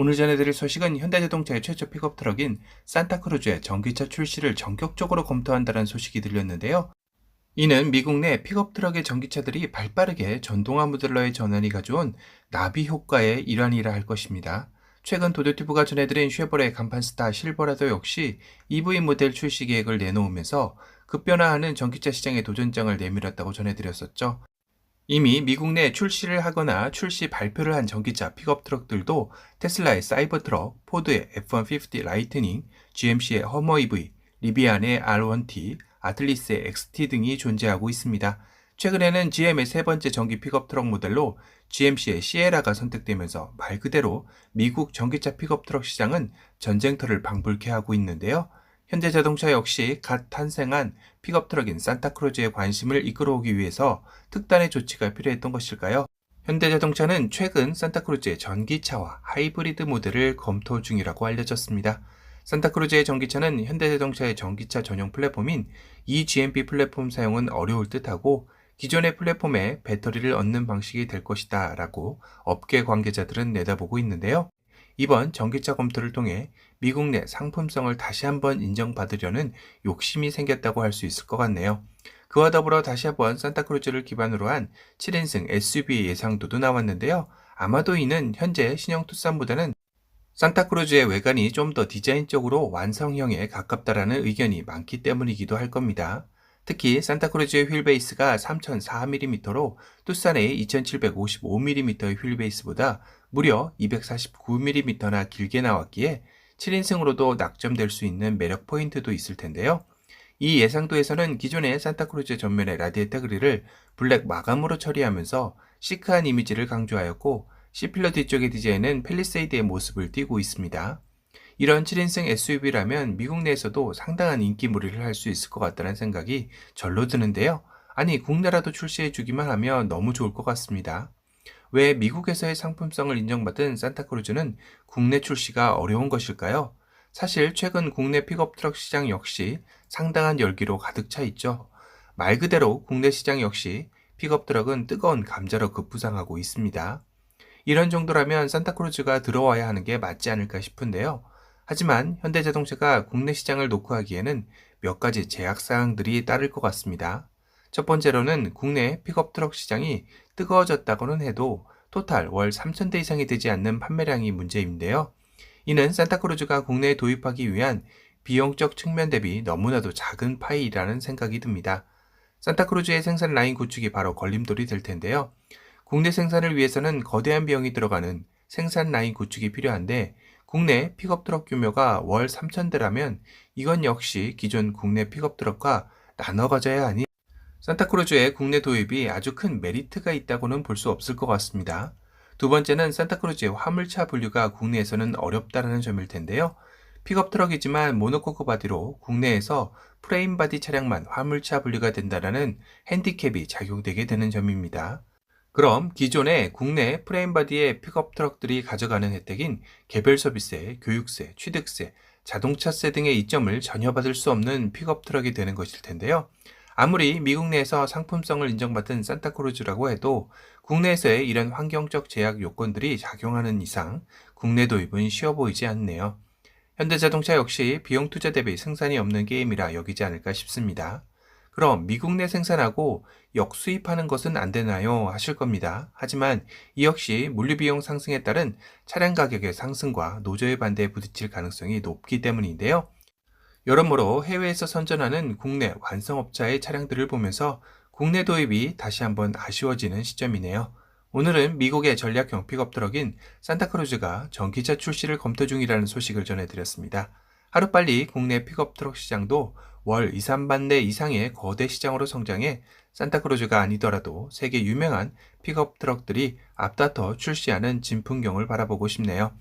오늘 전해드릴 소식은 현대자동차의 최초 픽업 트럭인 산타크루즈의 전기차 출시를 전격적으로 검토한다는 소식이 들렸는데요. 이는 미국 내 픽업 트럭의 전기차들이 발빠르게 전동화 모델러의 전환이 가져온 나비 효과의 일환이라 할 것입니다. 최근 도요티브가 전해드린 쉐보레 간판 스타 실버라도 역시 EV 모델 출시 계획을 내놓으면서 급변화하는 전기차 시장에 도전장을 내밀었다고 전해드렸었죠. 이미 미국 내 출시를 하거나 출시 발표를 한 전기차 픽업 트럭들도 테슬라의 사이버트럭, 포드의 F-150 라이트닝, GMC의 허머 EV, 리비안의 R1T, 아틀리스의 XT 등이 존재하고 있습니다. 최근에는 GM의 세 번째 전기 픽업 트럭 모델로 GMC의 시에라가 선택되면서 말 그대로 미국 전기차 픽업 트럭 시장은 전쟁터를 방불케 하고 있는데요. 현대자동차 역시 갓 탄생한 픽업 트럭인 산타크루즈의 관심을 이끌어오기 위해서 특단의 조치가 필요했던 것일까요? 현대자동차는 최근 산타크루즈의 전기차와 하이브리드 모델을 검토 중이라고 알려졌습니다. 산타크루즈의 전기차는 현대자동차의 전기차 전용 플랫폼인 eGMP 플랫폼 사용은 어려울 듯하고 기존의 플랫폼에 배터리를 얻는 방식이 될 것이다 라고 업계 관계자들은 내다보고 있는데요. 이번 전기차 검토를 통해 미국 내 상품성을 다시 한번 인정받으려는 욕심이 생겼다고 할 수 있을 것 같네요. 그와 더불어 다시 한번 산타크루즈를 기반으로 한 7인승 SUV 예상도도 나왔는데요. 아마도 이는 현재 신형 투싼보다는 산타크루즈의 외관이 좀 더 디자인적으로 완성형에 가깝다라는 의견이 많기 때문이기도 할 겁니다. 특히 산타크루즈의 휠베이스가 3004mm로 투싼의 2755mm의 휠베이스보다 무려 249mm나 길게 나왔기에 7인승으로도 낙점될 수 있는 매력 포인트도 있을 텐데요. 이 예상도에서는 기존의 산타크루즈 전면의 라디에이터 그릴을 블랙 마감으로 처리하면서 시크한 이미지를 강조하였고 C필러 뒤쪽의 디자인은 팰리세이드의 모습을 띠고 있습니다. 이런 7인승 SUV라면 미국 내에서도 상당한 인기몰이를 할 수 있을 것 같다는 생각이 절로 드는데요. 아니, 국내라도 출시해 주기만 하면 너무 좋을 것 같습니다. 왜 미국에서의 상품성을 인정받은 산타크루즈는 국내 출시가 어려운 것일까요? 사실 최근 국내 픽업 트럭 시장 역시 상당한 열기로 가득 차 있죠. 말 그대로 국내 시장 역시 픽업 트럭은 뜨거운 감자로 급부상하고 있습니다. 이런 정도라면 산타크루즈가 들어와야 하는 게 맞지 않을까 싶은데요. 하지만 현대자동차가 국내 시장을 녹화하기에는 몇 가지 제약사항들이 따를 것 같습니다. 첫 번째로는 국내 픽업 트럭 시장이 뜨거워졌다고는 해도 토탈 월 3,000대 이상이 되지 않는 판매량이 문제인데요. 이는 산타크루즈가 국내에 도입하기 위한 비용적 측면 대비 너무나도 작은 파이라는 생각이 듭니다. 산타크루즈의 생산 라인 구축이 바로 걸림돌이 될 텐데요. 국내 생산을 위해서는 거대한 비용이 들어가는 생산 라인 구축이 필요한데 국내 픽업 트럭 규모가 월 3,000대라면 이건 역시 기존 국내 픽업 트럭과 나눠 가져야 하니 산타크루즈의 국내 도입이 아주 큰 메리트가 있다고는 볼 수 없을 것 같습니다. 두 번째는 산타크루즈의 화물차 분류가 국내에서는 어렵다는 점일 텐데요. 픽업 트럭이지만 모노코크 바디로 국내에서 프레임 바디 차량만 화물차 분류가 된다는 핸디캡이 작용되게 되는 점입니다. 그럼 기존의 국내 프레임 바디의 픽업 트럭들이 가져가는 혜택인 개별 서비스세, 교육세, 취득세, 자동차세 등의 이점을 전혀 받을 수 없는 픽업 트럭이 되는 것일 텐데요. 아무리 미국 내에서 상품성을 인정받은 산타크루즈라고 해도 국내에서의 이런 환경적 제약 요건들이 작용하는 이상 국내 도입은 쉬워 보이지 않네요. 현대자동차 역시 비용 투자 대비 승산이 없는 게임이라 여기지 않을까 싶습니다. 그럼 미국 내 생산하고 역수입하는 것은 안 되나요? 하실 겁니다. 하지만 이 역시 물류비용 상승에 따른 차량 가격의 상승과 노조의 반대에 부딪힐 가능성이 높기 때문인데요. 여러모로 해외에서 선전하는 국내 완성업자의 차량들을 보면서 국내 도입이 다시 한번 아쉬워지는 시점이네요. 오늘은 미국의 전략형 픽업 트럭인 산타크루즈가 전기차 출시를 검토 중이라는 소식을 전해드렸습니다. 하루빨리 국내 픽업 트럭 시장도 월 2, 3만 대 이상의 거대 시장으로 성장해 산타크루즈가 아니더라도 세계 유명한 픽업 트럭들이 앞다퉈 출시하는 진풍경을 바라보고 싶네요.